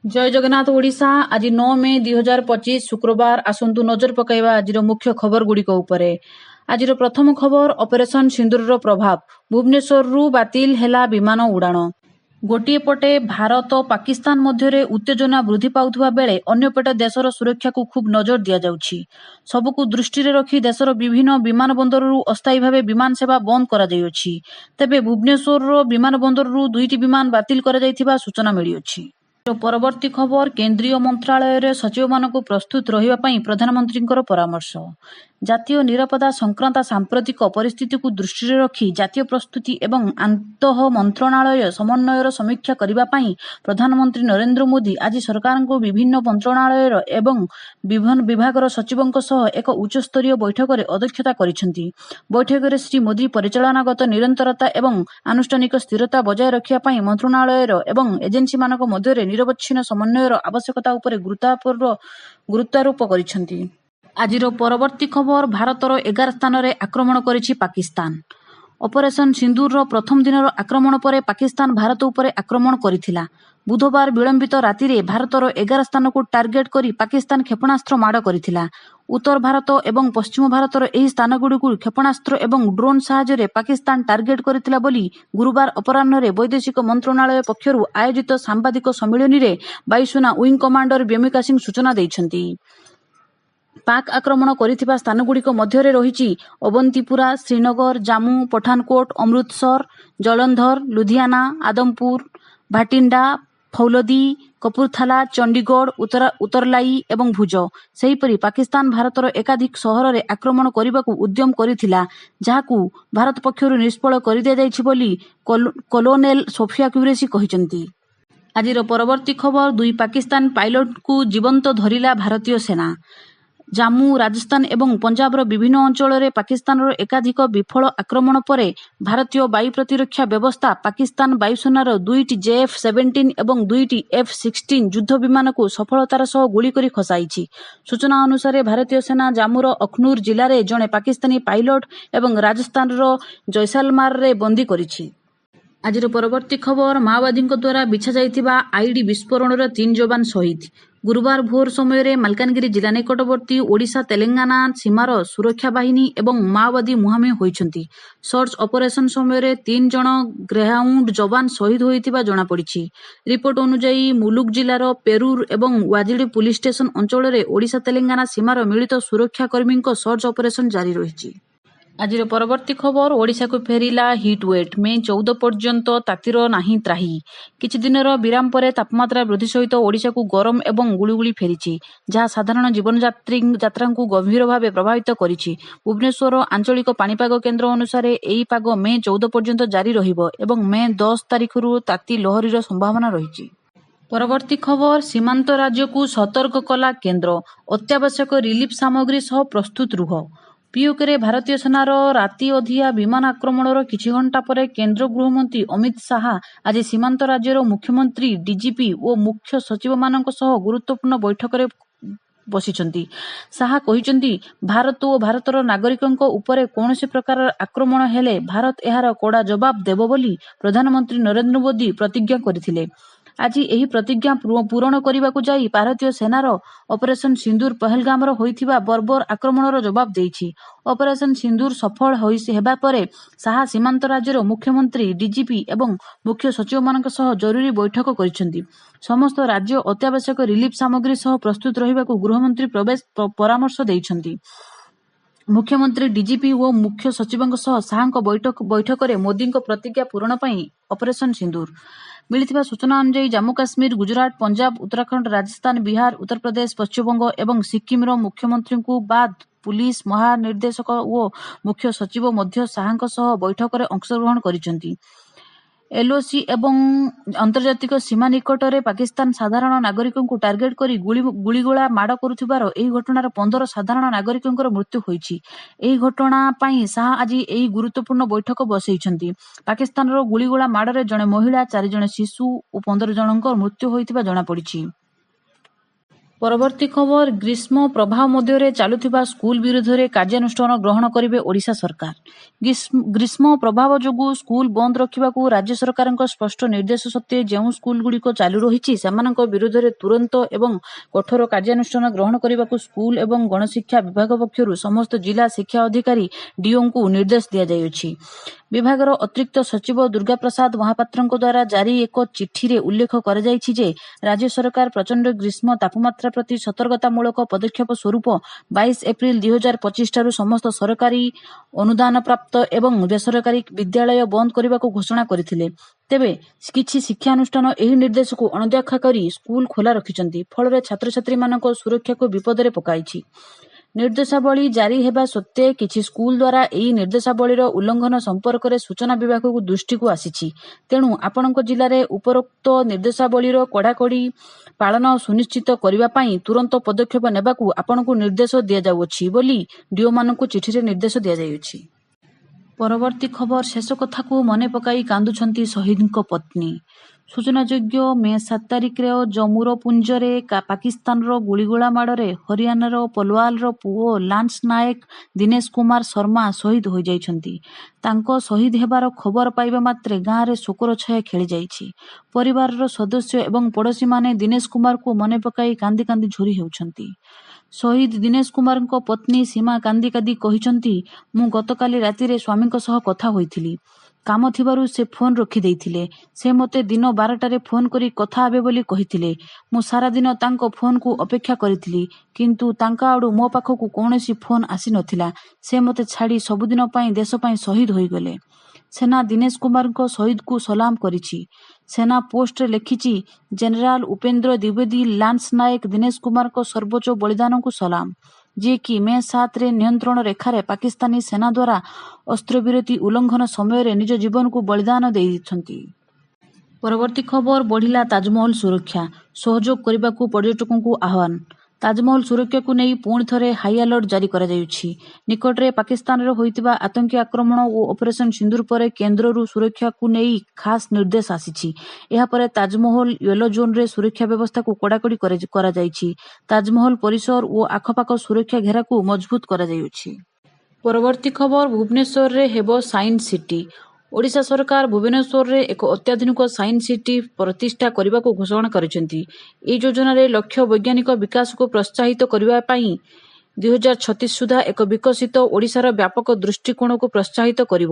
जय जगन्नाथ ओडिशा। आज 9 मे 2025 शुक्रवार आसंतु नजर पकाइबा आजिर मुख्य खबर गुड़िक उपरे। आजिर प्रथम खबर ऑपरेशन सिंदूर प्रभाव। भुवनेश्वररू बातिल हेला विमान उड़ाण। गोटे पटे भारत और पाकिस्तान मध्य उत्तेजना वृद्धि पाउथुवा बेले अन्यपटे देशर सुरक्षा को खूब नजर दिया जाउछि। सबुकु दृष्टि रखी देशर विभिन्न विमान बंदररू अस्थायी भावे विमान सेवा बंद करा जाइछि। तेबे भुवनेश्वर विमान बंदररू 2टी विमान बातिल करा जाइथिबा सूचना मिलिछि। परवर्ती खबर केंद्रीय मंत्रालय सचिव मानक प्रस्तुत रहिबा प्रधानमंत्री परामर्श। जातीय निरापदा संक्रांत सांप्रतिक परिस्थिति को दृष्टि रखी जातीय प्रस्तुति एवं आंतः मंत्रणालय समन्वयर समीक्षा करने प्रधानमंत्री नरेंद्र मोदी आज सरकार को विभिन्न मंत्रणालय एवं विभिन्न विभागर सचिवों एक उच्चस्तरीय बैठक में अध्यक्षता करिसेंति। बैठक में श्री मोदी परिचालनागत निरंतरता एवं आनुष्ठानिक स्थिरता बजाय रखिया मंत्रणालय एवं एजेंसी मानक मध्य निरवच्छिन्न समन्वयर आवश्यकता उपर गुरुत्वारोप करिसेंति। आजिर परवर्ती खबर भारतर 11 स्थान में आक्रमण करिछि पाकिस्तान। ऑपरेशन सिंदूर प्रथम दिन आक्रमण पर पाकिस्तान भारत उपर आक्रमण करिथिला। बुधवार विलंबित राति रे भारतर 11 स्थान को टार्गेट करी पाकिस्तान क्षेपणास्त्र माड़ करिथिला। उत्तर भारत एवं पश्चिम भारतर एही स्थानगुड़िकु क्षेपणास्त्र एवं ड्रोन साहाय्य पाकिस्तान टार्गेट करिथिला बोली गुरुवार अपराह्न रे वैदेशिक मंत्रणालय पक्षरु आयोजित सांबादिक सम्मेलन रे वायुसेना विंग कमांडर व्योमिका सिंह सूचना दैछन्ति। पाक आक्रमण करिथिबा स्थानगुड़िक मध्य रही अवंतीपुरा, श्रीनगर, जाम्मू, पठानकोट, अमृतसर, जलंधर, लुधियाना, आदमपुर, भाटिंडा, फौलदी, कपूरथला, चंडीगढ़, उत्तरलाई एवं भुज। सेहीपरि पाकिस्तान भारतर एकाधिक सहर में आक्रमण करने को उद्यम करिथिला, जहाकू भारत पक्षरु निष्फल कर दिया जाइछि बोली कलोनेल सोफिया क्यूरेसी कहिसेंति। आजिर परवर्ती खबर 2 पाकिस्तान पायलट को जीवंत धरिला भारतीय सेना। जाम्मू, राजस्थान एवं पंजाबर विभिन्न अंचल में पाकिस्तान एकाधिक विफल आक्रमण पर भारतीय वायु प्रतिरक्षा व्यवस्था पाकिस्तान वायुसेनार 2टी JF-17 एवं 2टी F-16 युद्ध विमान को सफलतार सह गुली करी खसाइछि। सूचना अनुसार भारतीय सेना जाम्मूर अखनूर जिले में जड़े पाकिस्तानी पायलट एवं राजस्थान जैसालमार रे बंदी करिछि। आजिर परवर्ती खबर माओवादी द्वारा बिछा जाइथिबा आईडी विस्फोरण 3 जवान शहीद। गुरुवार भोर समय मालकानगिरी जिला निकटवर्ती ओडिशा तेलंगाना सीमार सुरक्षा बाहिनी एवं माओवादी मुहांमुही होइछन्ति। सर्च ऑपरेशन समय 3 जन ग्रेहाउंड जवान शहीद होइथिबा जणा पड़िछि। रिपोर्ट अनुसार मुलुक जिलार पेरूर एवं वाजिडी पुलिस स्टेशन अंचल में ओडिशा तेलंगाना सीमार मिलित सुरक्षाकर्मी सर्च ऑपरेशन जारी रहिछि। आजिर परवर्ती खबर ओडिशा को फेरिला हिट वेट। मे 14 पर्यंत तातीर नाही त्राही। किछि दिनर विराम परे तापमात्रा वृद्धि सहित ओडिशा को गरम एवं गुळुगुळी फेरिछि, जहाँ साधारण जीवन यात्रा को गंभीर भाव प्रभावित करिछि। भुवनेश्वर आंचलिक पाणीपाग केन्द्र अनुसार एही पाग मे 14 पर्यंत जारी रहिबो एवं मे 10 तारिखरु ताती लहरीर संभावना रहिछि। परवर्ती खबर सीमांत राज्य को सतर्क कला केन्द्र। अत्यावश्यक रिलीफ सामग्री सह प्रस्तुत रुह। पीओके भारतीय सेनार राति अधिया विमान आक्रमणर किछि घंटा पर केन्द्र गृहमंत्री अमित शाह आज सीमांत राज्यर मुख्यमंत्री, डीजीपी और मुख्य सचिव मानक सह गुरुत्वपूर्ण बैठक में बसिचंती। शाह कहिचंती भारत और भारतर नागरिकंक उपरे कौनसी प्रकार आक्रमण हेले भारत एहार कड़ा जवाब देबो बोली प्रधानमंत्री नरेंद्र मोदी प्रतिज्ञा करथिले। आज यही प्रतिज्ञा पूरण करने को जाई भारतीय सेनार ऑपरेशन सिंदूर पहलगामर होइथिबा बर्बर आक्रमणर जवाब देइछि। ऑपरेशन सिंदूर सफल हेबा परे शाह सीमांत राज्यर मुख्यमंत्री, डीजीपी एवं मुख्य सचिव मानक सह जरूरी बैठक करिसेंति। समस्त राज्य अत्यावश्यक रिलीफ सामग्री सह प्रस्तुत रहिबाकू गृहमंत्री परामर्श देइछन्ति। मुख्यमंत्री, डीजीपी और मुख्य सचिवों सह शाह बैठक में मोदी प्रतिज्ञा पूरण पई ऑपरेशन सिंदूर। मिलिथिबा सूचना अनुसार जम्मू काश्मीर, गुजरात, पंजाब, उत्तराखंड, राजस्थान, बिहार, उत्तर प्रदेश, पश्चिमबंग एवं सिक्किमर मुख्यमंत्री को बाद पुलिस महानिर्देशक और मुख्य सचिव मध्य शाह सह बैठक में अंशग्रहण करिसेंति। एलओसी एवं अंतर्जातिक सीमा निकट में पाकिस्तान साधारण नागरिकों को टार्गेट करी गुड़ीगोला माड़ करुथिबार एही घटनार 15 साधारण नागरिकों मृत्यु होइछि। एही घटना पई शाह आज एही गुरुत्वपूर्ण बैठक बसैछन्ति। पाकिस्तान गुड़ीगोला माड़े जड़े महिला, 4 जण शिशु और 15 जनक मृत्यु होइथिबा जणा पड़िछि। ପରବର୍ତ୍ତୀ ଖବର ଗ୍ରୀଷ୍ମ ପ୍ରବାହ ମଧ୍ୟରେ ଚାଲୁଥିବା ସ୍କୁଲ ବିରୋଧରେ କାର୍ଯ୍ୟାନୁଷ୍ଠାନ ଗ୍ରହଣ କରିବେ ଓଡ଼ିଶା ସରକାର। ଗ୍ରୀଷ୍ମ ପ୍ରଭାବ ଯୋଗୁଁ ସ୍କୁଲ ବନ୍ଦ ରଖିବାକୁ ରାଜ୍ୟ ସରକାରଙ୍କ ସ୍ପଷ୍ଟ ନିର୍ଦ୍ଦେଶ ସତ୍ତ୍ୱେ ଯେଉଁ ସ୍କୁଲଗୁଡ଼ିକ ଚାଲୁ ରହିଛି ସେମାନଙ୍କ ବିରୋଧରେ ତୁରନ୍ତ ଏବଂ କଠୋର କାର୍ଯ୍ୟାନୁଷ୍ଠାନ ଗ୍ରହଣ କରିବାକୁ ସ୍କୁଲ ଏବଂ ଗଣଶିକ୍ଷା ବିଭାଗ ପକ୍ଷରୁ ସମସ୍ତ ଜିଲ୍ଲା ଶିକ୍ଷା ଅଧିକାରୀ ଡିଓଙ୍କୁ ନିର୍ଦ୍ଦେଶ ଦିଆଯାଇଛି। ବିଭାଗର ଅତିରିକ୍ତ ସଚିବ ଦୁର୍ଗାପ୍ରସାଦ ମହାପାତ୍ରଙ୍କ ଦ୍ୱାରା ଜାରି ଏକ ଚିଠିରେ ଉଲ୍ଲେଖ କରାଯାଇଛି ଯେ ରାଜ୍ୟ ସରକାର ପ୍ରଚଣ୍ଡ ଗ୍ରୀଷ୍ମ ତାପମାତ୍ରା ପ୍ରତି ସତର୍କତାମୂଳକ ପଦକ୍ଷେପ ସ୍ୱରୂପ 22 ଏପ୍ରିଲ 2025 ଠାରୁ ସମସ୍ତ ସରକାରୀ ଅନୁଦାନପ୍ରାପ୍ତ ଏବଂ ବେସରକାରୀ ବିଦ୍ୟାଳୟ ବନ୍ଦ କରିବାକୁ ଘୋଷଣା କରିଥିଲେ। ତେବେ କିଛି ଶିକ୍ଷାନୁଷ୍ଠାନ ଏହି ନିର୍ଦ୍ଦେଶକୁ ଅଣଦେଖା କରି ସ୍କୁଲ ଖୋଲା ରଖିଛନ୍ତି, ଫଳରେ ଛାତ୍ରଛାତ୍ରୀମାନଙ୍କ ସୁରକ୍ଷାକୁ ବିପଦରେ ପକାଇଛି। ନିର୍ଦ୍ଦେଶାବଳୀ ଜାରି ହେବା ସତ୍ତ୍ୱେ କିଛି ସ୍କୁଲ ଦ୍ୱାରା ଏହି ନିର୍ଦ୍ଦେଶାବଳୀର ଉଲ୍ଲଂଘନ ସମ୍ପର୍କରେ ସୂଚନା ବିଭାଗକୁ ଦୃଷ୍ଟିକୁ ଆସିଛି। ତେଣୁ ଆପଣଙ୍କ ଜିଲ୍ଲାରେ ଉପରୋକ୍ତ ନିର୍ଦ୍ଦେଶାବଳୀର କଡ଼ାକଡ଼ି ପାଳନ ସୁନିଶ୍ଚିତ କରିବା ପାଇଁ ତୁରନ୍ତ ପଦକ୍ଷେପ ନେବାକୁ ଆପଣଙ୍କୁ ନିର୍ଦ୍ଦେଶ ଦିଆଯାଉଅଛି ବୋଲି ଡିଓମାନଙ୍କୁ ଚିଠିରେ ନିର୍ଦ୍ଦେଶ ଦିଆଯାଇଛି। ପରବର୍ତ୍ତୀ ଖବର ଶେଷ କଥାକୁ ମନେ ପକାଇ କାନ୍ଦୁଛନ୍ତି ଶହୀଦଙ୍କ ପତ୍ନୀ। ସୂଚନାଯୋଗ୍ୟ ମେ 7 ତାରିଖରେ ଜମ୍ମୁର ପୁଞ୍ଜରେ ପାକିସ୍ତାନର ଗୁଳିଗୋଳା ମାଡ଼ରେ ହରିୟାଣାର ପଲୱାଲର ପୁଅ ଲାନ୍ସ ନାୟକ ଦିନେଶ କୁମାର ଶର୍ମା ଶହୀଦ ହୋଇଯାଇଛନ୍ତି। ତାଙ୍କ ଶହୀଦ ହେବାର ଖବର ପାଇବା ମାତ୍ରେ ଗାଁରେ ଶୋକର ଛାୟା ଖେଳିଯାଇଛି। ପରିବାରର ସଦସ୍ୟ ଏବଂ ପଡ଼ୋଶୀମାନେ ଦିନେଶ କୁମାରଙ୍କୁ ମନେ ପକାଇ କାନ୍ଦି କାନ୍ଦି ଝୁରି ହେଉଛନ୍ତି। ଶହୀଦ ଦିନେଶ କୁମାରଙ୍କ ପତ୍ନୀ ସୀମା କାନ୍ଦି କାନ୍ଦି କହିଛନ୍ତି, ମୁଁ ଗତକାଲି ରାତିରେ ସ୍ୱାମୀଙ୍କ ସହ କଥା ହୋଇଥିଲି। କାମ ଥିବାରୁ ସେ ଫୋନ୍ ରଖିଦେଇଥିଲେ। ସେ ମୋତେ ଦିନ 12ଟାରେ ଫୋନ୍ କରି କଥା ହେବେ ବୋଲି କହିଥିଲେ। ମୁଁ ସାରା ଦିନ ତାଙ୍କ ଫୋନ୍କୁ ଅପେକ୍ଷା କରିଥିଲି, କିନ୍ତୁ ତାଙ୍କ ଆଡ଼ୁ ମୋ ପାଖକୁ କୌଣସି ଫୋନ୍ ଆସିନଥିଲା। ସେ ମୋତେ ଛାଡ଼ି ସବୁଦିନ ପାଇଁ ଦେଶ ପାଇଁ ଶହୀଦ ହୋଇଗଲେ। ସେନା ଦିନେଶ କୁମାରଙ୍କ ଶହୀଦକୁ ସଲାମ କରିଛି। ସେନା ପୋଷ୍ଟରେ ଲେଖିଛି, ଜେନେରାଲ ଉପେନ୍ଦ୍ର ଦ୍ୱିବେଦୀ ଲାନ୍ସ ନାୟକ ଦିନେଶ କୁମାରଙ୍କ ସର୍ବୋଚ୍ଚ ବଳିଦାନକୁ ସଲାମ, ଯିଏକି ମେ 7ରେ ନିୟନ୍ତ୍ରଣ ରେଖାରେ ପାକିସ୍ତାନୀ ସେନା ଦ୍ୱାରା ଅସ୍ତ୍ରବିରତି ଉଲ୍ଲଂଘନ ସମୟରେ ନିଜ ଜୀବନକୁ ବଳିଦାନ ଦେଇଛନ୍ତି। ପରବର୍ତ୍ତୀ ଖବର ବଢ଼ିଲା ତାଜମହଲ ସୁରକ୍ଷା, ସହଯୋଗ କରିବାକୁ ପର୍ଯ୍ୟଟକଙ୍କୁ ଆହ୍ୱାନ। ତାଜମହଲ ସୁରକ୍ଷାକୁ ନେଇ ପୁଣି ଥରେ ହାଇ ଆଲର୍ଟ ଜାରି କରାଯାଇଛି। ନିକଟରେ ପାକିସ୍ତାନରେ ହୋଇଥିବା ଆତଙ୍କୀ ଆକ୍ରମଣ ଓ ଅପରେସନ ସିନ୍ଦୁର ପରେ କେନ୍ଦ୍ରରୁ ସୁରକ୍ଷାକୁ ନେଇ ଖାସ୍ ନିର୍ଦ୍ଦେଶ ଆସିଛି। ଏହାପରେ ତାଜମହଲ ୟେଲୋ ଜୋନ୍ରେ ସୁରକ୍ଷା ବ୍ୟବସ୍ଥାକୁ କଡ଼ାକଡ଼ି କରାଯାଇଛି। ତାଜମହଲ ପରିସର ଓ ଆଖପାଖ ସୁରକ୍ଷା ଘେରାକୁ ମଜବୁତ କରାଯାଇଛି। ପରବର୍ତ୍ତୀ ଖବର ଭୁବନେଶ୍ୱରରେ ହେବ ସାଇନ୍ସ ସିଟି। ଓଡ଼ିଶା ସରକାର ଭୁବନେଶ୍ୱରରେ ଏକ ଅତ୍ୟାଧୁନିକ ସାଇନ୍ସ ସିଟି ପ୍ରତିଷ୍ଠା କରିବାକୁ ଘୋଷଣା କରିଛନ୍ତି। ଏହି ଯୋଜନାରେ ଲକ୍ଷ୍ୟ ବୈଜ୍ଞାନିକ ବିକାଶକୁ ପ୍ରୋତ୍ସାହିତ କରିବା ପାଇଁ 2036 ସୁଦ୍ଧା ଏକ ବିକଶିତ ଓଡ଼ିଶାର ବ୍ୟାପକ ଦୃଷ୍ଟିକୋଣକୁ ପ୍ରୋତ୍ସାହିତ କରିବ।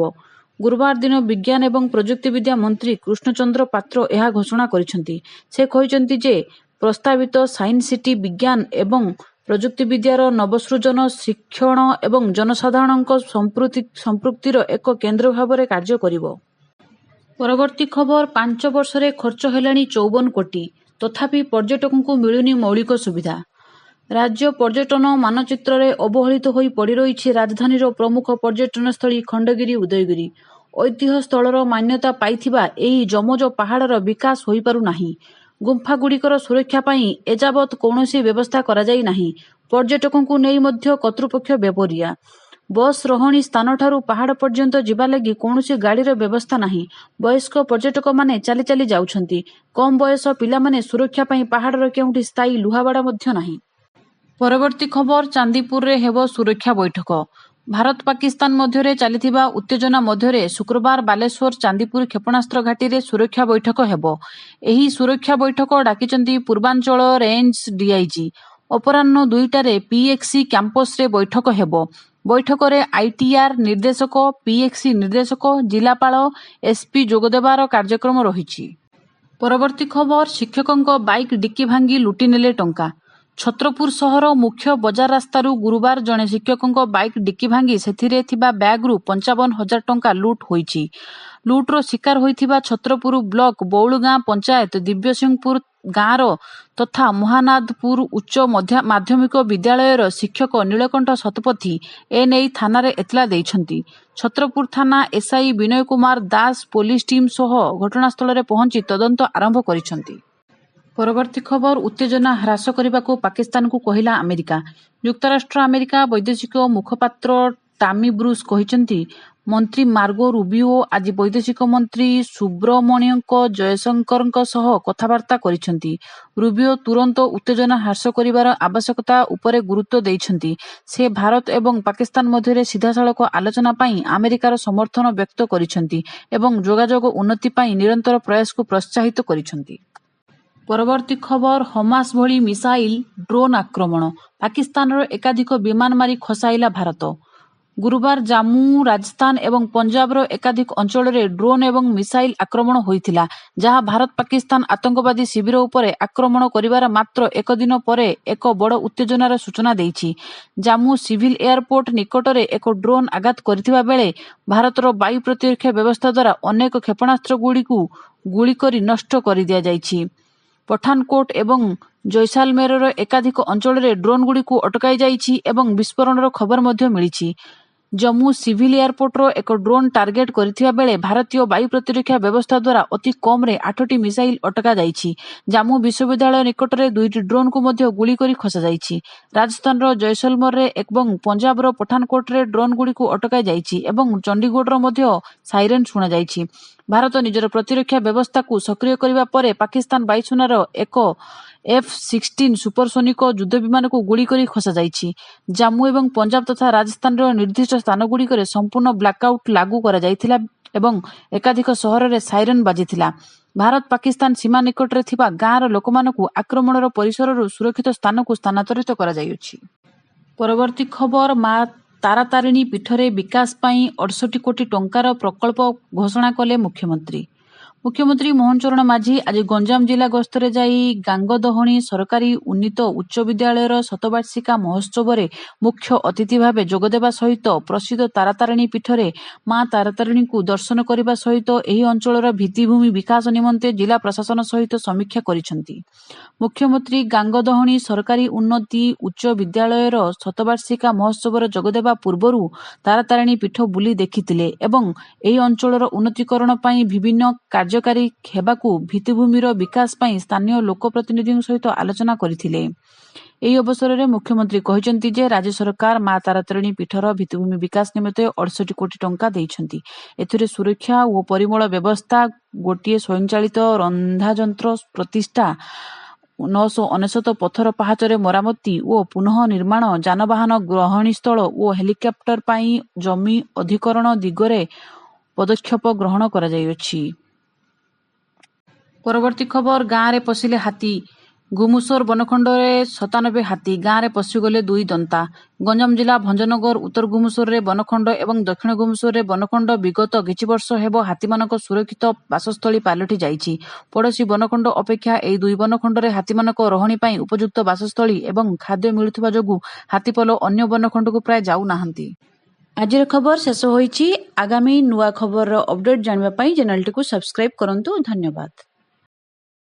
ଗୁରୁବାର ଦିନ ବିଜ୍ଞାନ ଏବଂ ପ୍ରଯୁକ୍ତିବିଦ୍ୟା ମନ୍ତ୍ରୀ କୃଷ୍ଣଚନ୍ଦ୍ର ପାତ୍ର ଏହା ଘୋଷଣା କରିଛନ୍ତି। ସେ କହିଛନ୍ତି ଯେ ପ୍ରସ୍ତାବିତ ସାଇନ୍ସ ସିଟି ବିଜ୍ଞାନ ଏବଂ ପ୍ରଯୁକ୍ତିବିଦ୍ୟାର ନବସୃଜନ, ଶିକ୍ଷଣ ଏବଂ ଜନସାଧାରଣଙ୍କ ସମ୍ପୃକ୍ତିର ଏକ କେନ୍ଦ୍ର ଭାବରେ କାର୍ଯ୍ୟ କରିବ। ପରବର୍ତ୍ତୀ ଖବର 5 ବର୍ଷରେ ଖର୍ଚ୍ଚ ହେଲାଣି 54 କୋଟି, ତଥାପି ପର୍ଯ୍ୟଟକଙ୍କୁ ମିଳୁନି ମୌଳିକ ସୁବିଧା। ରାଜ୍ୟ ପର୍ଯ୍ୟଟନ ମାନଚିତ୍ରରେ ଅବହେଳିତ ହୋଇ ପଡ଼ିରହିଛି ରାଜଧାନୀର ପ୍ରମୁଖ ପର୍ଯ୍ୟଟନସ୍ଥଳୀ ଖଣ୍ଡଗିରି, ଉଦୟଗିରି। ଐତିହ୍ୟ ସ୍ଥଳର ମାନ୍ୟତା ପାଇଥିବା ଏହି ଯମଜ ପାହାଡ଼ର ବିକାଶ ହୋଇପାରୁନାହିଁ। ଗୁମ୍ଫାଗୁଡ଼ିକର ସୁରକ୍ଷା ପାଇଁ ଏଯାବତ୍ କୌଣସି ବ୍ୟବସ୍ଥା କରାଯାଇ ନାହିଁ। ପର୍ଯ୍ୟଟକଙ୍କୁ ନେଇ ମଧ୍ୟ କର୍ତ୍ତୃପକ୍ଷ ବେପରିଆ। ବସ୍ ରହଣି ସ୍ଥାନଠାରୁ ପାହାଡ଼ ପର୍ଯ୍ୟନ୍ତ ଯିବା ଲାଗି କୌଣସି ଗାଡ଼ିର ବ୍ୟବସ୍ଥା ନାହିଁ। ବୟସ୍କ ପର୍ଯ୍ୟଟକମାନେ ଚାଲି ଚାଲି ଯାଉଛନ୍ତି। କମ୍ ବୟସ ପିଲାମାନେ ସୁରକ୍ଷା ପାଇଁ ପାହାଡ଼ର କେଉଁଠି ସ୍ଥାୟୀ ଲୁହାବାଡ଼ା ମଧ୍ୟ ନାହିଁ। ପରବର୍ତ୍ତୀ ଖବର ଚାନ୍ଦିପୁରରେ ହେବ ସୁରକ୍ଷା ବୈଠକ। ଭାରତ ପାକିସ୍ତାନ ମଧ୍ୟରେ ଚାଲିଥିବା ଉତ୍ତେଜନା ମଧ୍ୟରେ ଶୁକ୍ରବାର ବାଲେଶ୍ୱର ଚାନ୍ଦିପୁର କ୍ଷେପଣାସ୍ତ୍ର ଘାଟିରେ ସୁରକ୍ଷା ବୈଠକ ହେବ। ଏହି ସୁରକ୍ଷା ବୈଠକ ଡାକିଛନ୍ତି ପୂର୍ବାଞ୍ଚଳ ରେଞ୍ଜ ଡିଆଇଜି। ଅପରାହ୍ନ 2ଟାରେ ପିଏକ୍ସି କ୍ୟାମ୍ପସରେ ବୈଠକ ହେବ। ବୈଠକରେ ଆଇଟିଆର ନିର୍ଦ୍ଦେଶକ, ପିଏକ୍ସି ନିର୍ଦ୍ଦେଶକ, ଜିଲ୍ଲାପାଳ, ଏସ୍ପି ଯୋଗଦେବାର କାର୍ଯ୍ୟକ୍ରମ ରହିଛି। ପରବର୍ତ୍ତୀ ଖବର ଶିକ୍ଷକଙ୍କ ବାଇକ୍ ଡିକି ଭାଙ୍ଗି ଲୁଟିନେଲେ ଟଙ୍କା। ଛତ୍ରପୁର ସହର ମୁଖ୍ୟ ବଜାର ରାସ୍ତାରୁ ଗୁରୁବାର ଜଣେ ଶିକ୍ଷକଙ୍କ ବାଇକ୍ ଡିକି ଭାଙ୍ଗି ସେଥିରେ ଥିବା ବ୍ୟାଗ୍ରୁ 55,000 ଟଙ୍କା ଲୁଟ୍ ହୋଇଛି। ଲୁଟ୍ର ଶିକାର ହୋଇଥିବା ଛତ୍ରପୁର ବ୍ଲକ ବଉଳଗାଁ ପଞ୍ଚାୟତ ଦିବ୍ୟସିଂହପୁର ଗାଁର ତଥା ମହାନାଦପୁର ଉଚ୍ଚ ମାଧ୍ୟମିକ ବିଦ୍ୟାଳୟର ଶିକ୍ଷକ ନୀଳକଣ୍ଠ ଶତପଥୀ ଏନେଇ ଥାନାରେ ଏତଲା ଦେଇଛନ୍ତି। ଛତ୍ରପୁର ଥାନା SI Binay Kumar Das police team ସହ ଘଟଣାସ୍ଥଳରେ ପହଞ୍ଚି ତଦନ୍ତ ଆରମ୍ଭ କରିଛନ୍ତି। ପରବର୍ତ୍ତୀ ଖବର ଉତ୍ତେଜନା ହ୍ରାସ କରିବାକୁ ପାକିସ୍ତାନକୁ କହିଲା ଆମେରିକା। ଯୁକ୍ତରାଷ୍ଟ୍ର ଆମେରିକା ବୈଦେଶିକ ମୁଖପାତ୍ର ଟାମି ବ୍ରୁସ୍ କହିଛନ୍ତି, ମନ୍ତ୍ରୀ ମାର୍ଗୋ ରୁବିଓ ଆଜି ବୈଦେଶିକ ମନ୍ତ୍ରୀ ସୁବ୍ରମଣ୍ୟଙ୍କ ଜୟଶଙ୍କରଙ୍କ ସହ କଥାବାର୍ତ୍ତା କରିଛନ୍ତି। ରୁବିଓ ତୁରନ୍ତ ଉତ୍ତେଜନା ହ୍ରାସ କରିବାର ଆବଶ୍ୟକତା ଉପରେ ଗୁରୁତ୍ୱ ଦେଇଛନ୍ତି। ସେ ଭାରତ ଏବଂ ପାକିସ୍ତାନ ମଧ୍ୟରେ ସିଧାସଳଖ ଆଲୋଚନା ପାଇଁ ଆମେରିକାର ସମର୍ଥନ ବ୍ୟକ୍ତ କରିଛନ୍ତି ଏବଂ ଯୋଗାଯୋଗ ଉନ୍ନତି ପାଇଁ ନିରନ୍ତର ପ୍ରୟାସକୁ ପ୍ରୋତ୍ସାହିତ କରିଛନ୍ତି। ପରବର୍ତ୍ତୀ ଖବର ହମାସ ଭଳି ମିସାଇଲ ଡ୍ରୋନ୍ ଆକ୍ରମଣ। ପାକିସ୍ତାନର ଏକାଧିକ ବିମାନ ମାରି ଖସାଇଲା ଭାରତ। ଗୁରୁବାର ଜାମ୍ମୁ, ରାଜସ୍ଥାନ ଏବଂ ପଞ୍ଜାବର ଏକାଧିକ ଅଞ୍ଚଳରେ ଡ୍ରୋନ୍ ଏବଂ ମିସାଇଲ ଆକ୍ରମଣ ହୋଇଥିଲା, ଯାହା ଭାରତ ପାକିସ୍ତାନ ଆତଙ୍କବାଦୀ ଶିବିର ଉପରେ ଆକ୍ରମଣ କରିବାର ମାତ୍ର ଏକ ଦିନ ପରେ ଏକ ବଡ଼ ଉତ୍ତେଜନାର ସୂଚନା ଦେଇଛି। ଜାମ୍ମୁ ସିଭିଲ ଏୟାରପୋର୍ଟ ନିକଟରେ ଏକ ଡ୍ରୋନ୍ ଆଘାତ କରିଥିବା ବେଳେ ଭାରତର ବାୟୁ ପ୍ରତିରକ୍ଷା ବ୍ୟବସ୍ଥା ଦ୍ୱାରା ଅନେକ କ୍ଷେପଣାସ୍ତ୍ରଗୁଡ଼ିକୁ ଗୁଳି କରି ନଷ୍ଟ କରିଦିଆଯାଇଛି। ପଠାନକୋଟ ଏବଂ ଜୈସାଲମେରର ଏକାଧିକ ଅଞ୍ଚଳରେ ଡ୍ରୋନ୍ଗୁଡ଼ିକୁ ଅଟକାଇ ଯାଇଛି ଏବଂ ବିସ୍ଫୋରଣର ଖବର ମଧ୍ୟ ମିଳିଛି। ଜମ୍ମୁ ସିଭିଲ ଏୟାରପୋର୍ଟର ଏକ ଡ୍ରୋନ୍ ଟାର୍ଗେଟ୍ କରିଥିବା ବେଳେ ଭାରତୀୟ ବାୟୁ ପ୍ରତିରକ୍ଷା ବ୍ୟବସ୍ଥା ଦ୍ୱାରା ଅତି କମ୍ରେ 8ଟି ମିସାଇଲ ଅଟକା ଯାଇଛି। ଜାମ୍ମୁ ବିଶ୍ୱବିଦ୍ୟାଳୟ ନିକଟରେ 2ଟି ଡ୍ରୋନ୍କୁ ମଧ୍ୟ ଗୁଳି କରି ଖସାଯାଇଛି। ରାଜସ୍ଥାନର ଜୈସଲମରରେ ଏବଂ ପଞ୍ଜାବର ପଠାନକୋଟରେ ଡ୍ରୋନ୍ଗୁଡ଼ିକୁ ଅଟକାଇ ଯାଇଛି ଏବଂ ଚଣ୍ଡିଗଡ଼ର ମଧ୍ୟ ସାଇରେନ୍ ଶୁଣାଯାଇଛି। ଭାରତ ନିଜର ପ୍ରତିରକ୍ଷା ବ୍ୟବସ୍ଥାକୁ ସକ୍ରିୟ କରିବା ପରେ ପାକିସ୍ତାନ ବାୟୁସେନାର ଏକ F-16 ସୁପରସୋନିକ ଯୁଦ୍ଧବିମାନକୁ ଗୁଳି କରି ଖସାଯାଇଛି। ଜାମ୍ମୁ ଏବଂ ପଞ୍ଜାବ ତଥା ରାଜସ୍ଥାନର ନିର୍ଦ୍ଦିଷ୍ଟ ସ୍ଥାନଗୁଡ଼ିକରେ ସମ୍ପୂର୍ଣ୍ଣ ବ୍ଲାକ୍ଆଉଟ୍ ଲାଗୁ କରାଯାଇଥିଲା ଏବଂ ଏକାଧିକ ସହରରେ ସାଇରେନ୍ ବାଜିଥିଲା। ଭାରତ ପାକିସ୍ତାନ ସୀମା ନିକଟରେ ଥିବା ଗାଁର ଲୋକମାନଙ୍କୁ ଆକ୍ରମଣର ପରିସରରୁ ସୁରକ୍ଷିତ ସ୍ଥାନକୁ ସ୍ଥାନାନ୍ତରିତ କରାଯାଇଛି। ପରବର୍ତ୍ତୀ ଖବର ମା ତାରାତାରିଣୀ ପୀଠରେ ବିକାଶ ପାଇଁ 68 କୋଟି ଟଙ୍କାର ପ୍ରକଳ୍ପ ଘୋଷଣା କଲେ ମୁଖ୍ୟମନ୍ତ୍ରୀ। ମୁଖ୍ୟମନ୍ତ୍ରୀ ମୋହନ ଚରଣ ମାଝୀ ଆଜି ଗଞ୍ଜାମ ଜିଲ୍ଲା ଗସ୍ତରେ ଯାଇ ଗାଙ୍ଗଦହଣି ସରକାରୀ ଉନ୍ନୀତ ଉଚ୍ଚ ବିଦ୍ୟାଳୟର ଶତବାର୍ଷିକା ମହୋତ୍ସବରେ ମୁଖ୍ୟ ଅତିଥି ଭାବେ ଯୋଗଦେବା ସହିତ ପ୍ରସିଦ୍ଧ ତାରାତାରିଣୀ ପୀଠରେ ମା ତାରାତାରିଣୀଙ୍କୁ ଦର୍ଶନ କରିବା ସହିତ ଏହି ଅଞ୍ଚଳର ଭିତ୍ତିଭୂମି ବିକାଶ ନିମନ୍ତେ ଜିଲ୍ଲା ପ୍ରଶାସନ ସହିତ ସମୀକ୍ଷା କରିଛନ୍ତି। ମୁଖ୍ୟମନ୍ତ୍ରୀ ଗାଙ୍ଗଦହଣି ସରକାରୀ ଉନ୍ନତି ଉଚ୍ଚ ବିଦ୍ୟାଳୟର ଶତବାର୍ଷିକା ମହୋତ୍ସବରେ ଯୋଗଦେବା ପୂର୍ବରୁ ତାରାତାରିଣୀ ପୀଠ ବୁଲି ଦେଖିଥିଲେ ଏବଂ ଏହି ଅଞ୍ଚଳର ଉନ୍ନତିକରଣ ପାଇଁ ବିଭିନ୍ନ କାର୍ଯ୍ୟକାରୀ ହେବାକୁ ଭିତ୍ତିଭୂମିର ବିକାଶ ପାଇଁ ସ୍ଥାନୀୟ ଲୋକପ୍ରତିନିଧିଙ୍କ ସହିତ ଆଲୋଚନା କରିଥିଲେ। ଏହି ଅବସରରେ ମୁଖ୍ୟମନ୍ତ୍ରୀ କହିଛନ୍ତି ଯେ ରାଜ୍ୟ ସରକାର ମା ତାରାତାରିଣୀ ପୀଠର ଭିତ୍ତିଭୂମି ବିକାଶ ନିମନ୍ତେ 68 କୋଟି ଟଙ୍କା ଦେଇଛନ୍ତି। ଏଥିରେ ସୁରକ୍ଷା ଓ ପରିମଳ ବ୍ୟବସ୍ଥା, ଗୋଟିଏ ସ୍ୱୟଂଚାଳିତ ରନ୍ଧାଯନ୍ତ୍ର ପ୍ରତିଷ୍ଠା, 999 ପଥର ପାହାଚରେ ମରାମତି ଓ ପୁନଃ ନିର୍ମାଣ, ଯାନବାହନ ଗହଣିସ୍ଥଳ ଓ ହେଲିକପ୍ଟର ପାଇଁ ଜମି ଅଧିକରଣ ଦିଗରେ ପଦକ୍ଷେପ ଗ୍ରହଣ କରାଯାଇଅଛି। ପରବର୍ତ୍ତୀ ଖବର ଗାଁରେ ପଶିଲେ ହାତୀ। ଗୁମୁସର ବନଖଣ୍ଡରେ 97 ହାତୀ, ଗାଁରେ ପଶିଗଲେ 2 ଦନ୍ତା। ଗଞ୍ଜାମ ଜିଲ୍ଲା ଭଞ୍ଜନଗର ଉତ୍ତର ଗୁମୁସରରେ ବନଖଣ୍ଡ ଏବଂ ଦକ୍ଷିଣ ଗୁମୁସରରେ ବନଖଣ୍ଡ ବିଗତ କିଛି ବର୍ଷ ହେବ ହାତୀମାନଙ୍କ ସୁରକ୍ଷିତ ବାସସ୍ଥଳୀ ପାଲଟି ଯାଇଛି। ପଡ଼ୋଶୀ ବନଖଣ୍ଡ ଅପେକ୍ଷା ଏହି 2 ବନଖଣ୍ଡରେ ହାତୀମାନଙ୍କ ରହଣି ପାଇଁ ଉପଯୁକ୍ତ ବାସସ୍ଥଳୀ ଏବଂ ଖାଦ୍ୟ ମିଳୁଥିବା ଯୋଗୁଁ ହାତୀପଲ ଅନ୍ୟ ବନଖଣ୍ଡକୁ ପ୍ରାୟ ଯାଉନାହାନ୍ତି। ଆଜିର ଖବର ଶେଷ ହୋଇଛି। ଆଗାମୀ ନୂଆ ଖବରର ଅପଡେଟ୍ ଜାଣିବା ପାଇଁ ଚ୍ୟାନେଲଟିକୁ ସବସ୍କ୍ରାଇବ୍ କରନ୍ତୁ। ଧନ୍ୟବାଦ।